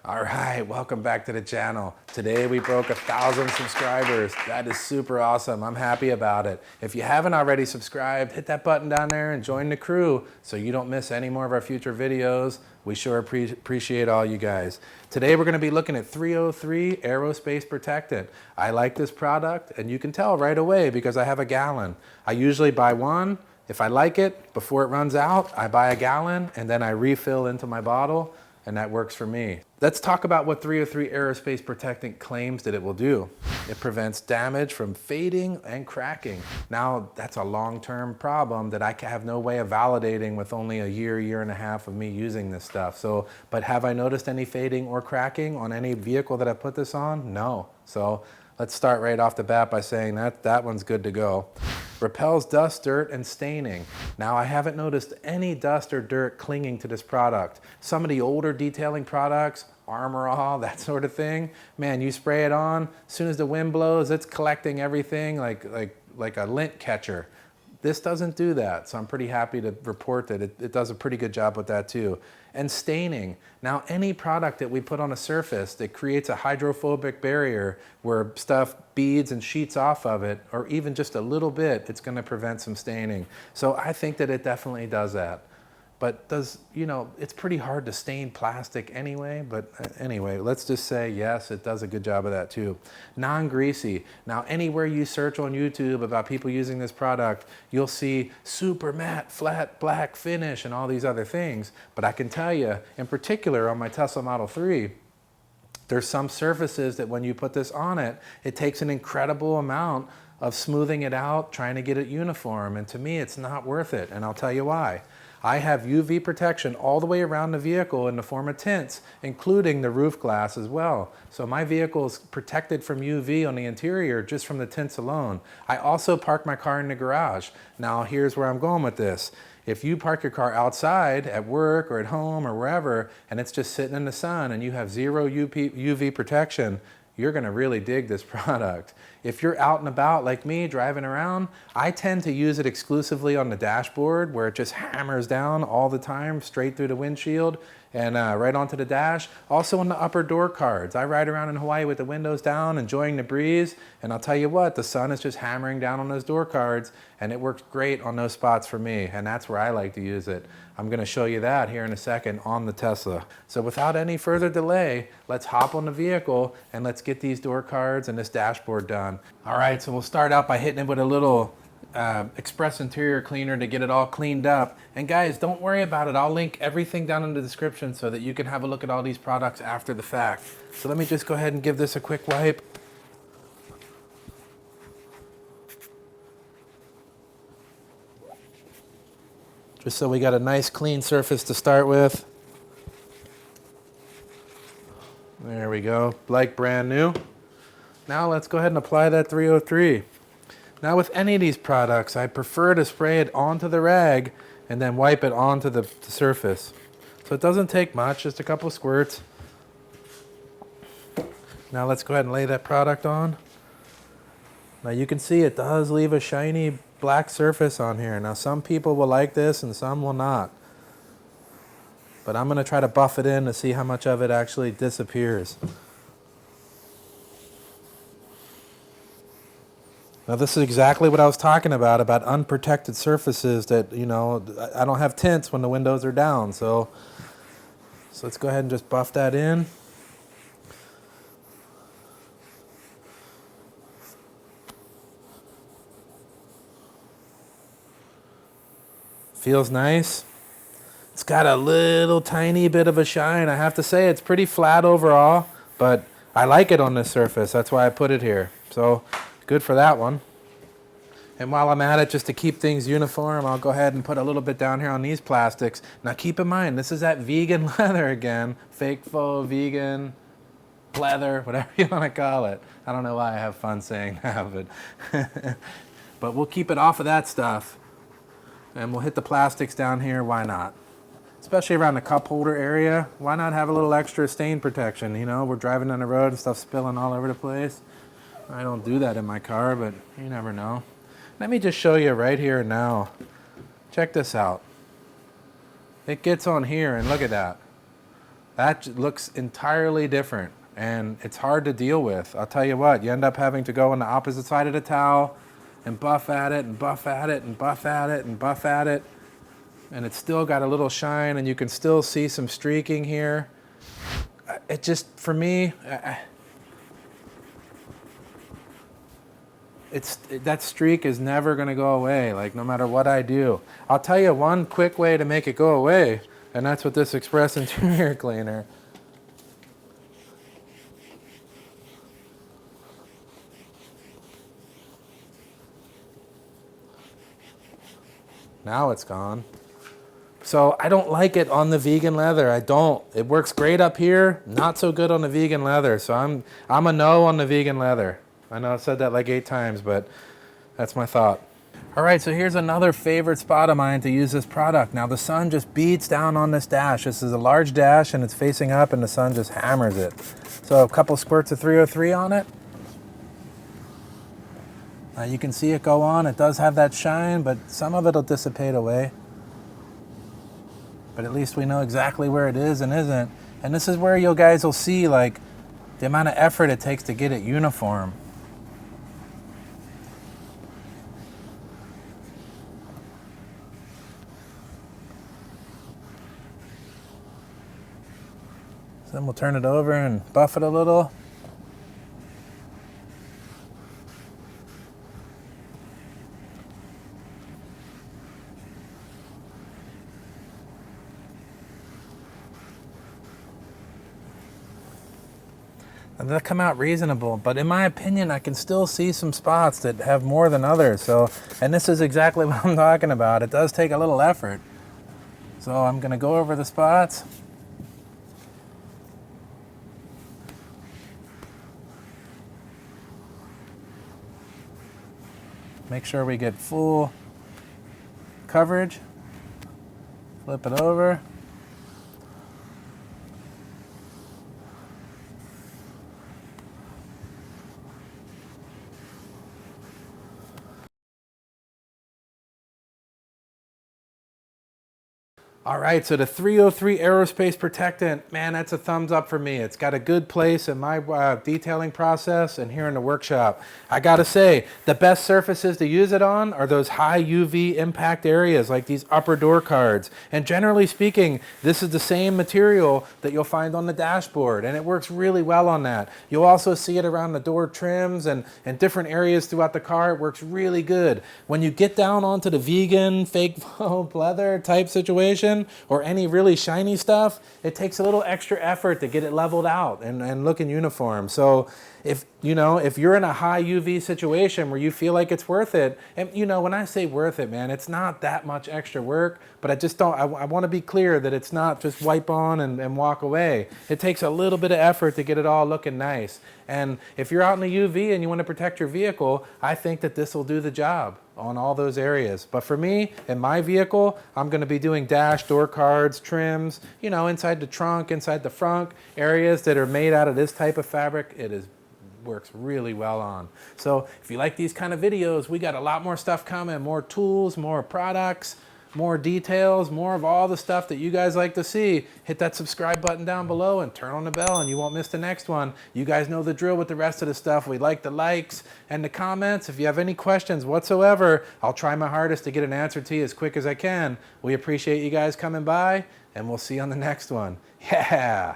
All right, welcome back to the channel. Today we broke 1,000 subscribers. That is super awesome. I'm happy about it. If you haven't already subscribed, hit that button down there and join the crew so you don't miss any more of our future videos. We sure appreciate all you guys. Today we're gonna be looking at 303 Aerospace Protectant. I like this product and you can tell right away because I have a gallon. I usually buy one. If I like it, before it runs out, I buy a gallon and then I refill into my bottle, and that works for me. Let's talk about what 303 Aerospace Protectant claims that it will do. It prevents damage from fading and cracking. Now, that's a long-term problem that I have no way of validating with only a year and a half of me using this stuff. So, but have I noticed any fading or cracking on any vehicle that I put this on? No. So let's start right off the bat by saying that one's good to go. Repels dust, dirt, and staining. Now, I haven't noticed any dust or dirt clinging to this product. Some of the older detailing products, ARMOUR, that sort of thing, man, you spray it on, as soon as the wind blows, it's collecting everything like a lint catcher. This doesn't do that, so I'm pretty happy to report that it does a pretty good job with that too. And staining. Now, any product that we put on a surface that creates a hydrophobic barrier where stuff beads and sheets off of it, or even just a little bit, it's gonna prevent some staining. So I think that it definitely does that. But it's pretty hard to stain plastic anyway, but anyway, let's just say yes, it does a good job of that too. Non-greasy. Now, anywhere you search on YouTube about people using this product, you'll see super matte, flat, black finish and all these other things. But I can tell you, in particular on my Tesla Model 3, there's some surfaces that when you put this on it, it takes an incredible amount of smoothing it out, trying to get it uniform. And to me, it's not worth it. And I'll tell you why. I have UV protection all the way around the vehicle in the form of tints, including the roof glass as well. So my vehicle is protected from UV on the interior just from the tints alone. I also park my car in the garage. Now here's where I'm going with this. If you park your car outside at work or at home or wherever, and it's just sitting in the sun and you have zero UV protection, you're gonna really dig this product. If you're out and about like me, driving around, I tend to use it exclusively on the dashboard where it just hammers down all the time, straight through the windshield and right onto the dash. Also on the upper door cards. I ride around in Hawaii with the windows down, enjoying the breeze, and I'll tell you what, the sun is just hammering down on those door cards, and it works great on those spots for me, and that's where I like to use it. I'm gonna show you that here in a second on the Tesla. So without any further delay, let's hop on the vehicle and let's get these door cards and this dashboard done. All right, so we'll start out by hitting it with a little Express Interior Cleaner to get it all cleaned up. And guys, don't worry about it. I'll link everything down in the description so that you can have a look at all these products after the fact. So let me just go ahead and give this a quick wipe. Just so we got a nice clean surface to start with. There we go, like brand new. Now let's go ahead and apply that 303. Now with any of these products, I prefer to spray it onto the rag and then wipe it onto the surface. So it doesn't take much, just a couple squirts. Now let's go ahead and lay that product on. Now you can see it does leave a shiny black surface on here. Now some people will like this and some will not. But I'm gonna try to buff it in to see how much of it actually disappears. Now this is exactly what I was talking about unprotected surfaces that, I don't have tints when the windows are down. So let's go ahead and just buff that in. Feels nice. It's got a little tiny bit of a shine. I have to say it's pretty flat overall, but I like it on this surface. That's why I put it here. So good for that one. And while I'm at it, just to keep things uniform, I'll go ahead and put a little bit down here on these plastics. Now keep in mind, this is that vegan leather again. Fake faux, vegan, leather, whatever you want to call it. I don't know why I have fun saying that, but we'll keep it off of that stuff. And we'll hit the plastics down here, why not? Especially around the cup holder area, why not have a little extra stain protection? We're driving down the road and stuff spilling all over the place. I don't do that in my car, but you never know. Let me just show you right here and now. Check this out. It gets on here and look at that. That looks entirely different, and it's hard to deal with. I'll tell you what, you end up having to go on the opposite side of the towel and buff at it and buff at it and buff at it and buff at it, and it's still got a little shine, and you can still see some streaking here. It just, for me, that streak is never going to go away, like no matter what I do. I'll tell you one quick way to make it go away, and that's with this Express Interior Cleaner. Now it's gone. So I don't like it on the vegan leather. I don't. It works great up here, not so good on the vegan leather. So I'm a no on the vegan leather. I know I've said that like 8 times, but that's my thought. All right, so here's another favorite spot of mine to use this product. Now the sun just beats down on this dash. This is a large dash and it's facing up and the sun just hammers it. So a couple squirts of 303 on it. You can see it go on. It does have that shine, but some of it will dissipate away. But at least we know exactly where it is and isn't. And this is where you guys will see like the amount of effort it takes to get it uniform. So then we'll turn it over and buff it a little. And they'll come out reasonable, but in my opinion, I can still see some spots that have more than others. So, and this is exactly what I'm talking about. It does take a little effort. So I'm gonna go over the spots. Make sure we get full coverage. Flip it over. All right, so the 303 Aerospace Protectant, man, that's a thumbs up for me. It's got a good place in my detailing process and here in the workshop. I gotta say, the best surfaces to use it on are those high UV impact areas like these upper door cards. And generally speaking, this is the same material that you'll find on the dashboard, and it works really well on that. You'll also see it around the door trims and different areas throughout the car. It works really good. When you get down onto the vegan, fake faux leather type situation, or any really shiny stuff, it takes a little extra effort to get it leveled out and looking uniform. So if you're in a high UV situation where you feel like it's worth it, and when I say worth it, man, it's not that much extra work, but I want to be clear that it's not just wipe on and walk away. It takes a little bit of effort to get it all looking nice. And if you're out in the UV and you want to protect your vehicle, I think that this will do the job on all those areas. But for me, in my vehicle, I'm going to be doing dash, door cards, trims, inside the trunk, inside the front, areas that are made out of this type of fabric. Works really well on. So if you like these kind of videos, we got a lot more stuff coming, more tools, more products, more details, more of all the stuff that you guys like to see. Hit that subscribe button down below and turn on the bell and you won't miss the next one. You guys know the drill with the rest of the stuff. We like the likes and the comments. If you have any questions whatsoever, I'll try my hardest to get an answer to you as quick as I can. We appreciate you guys coming by, and we'll see you on the next one. Yeah.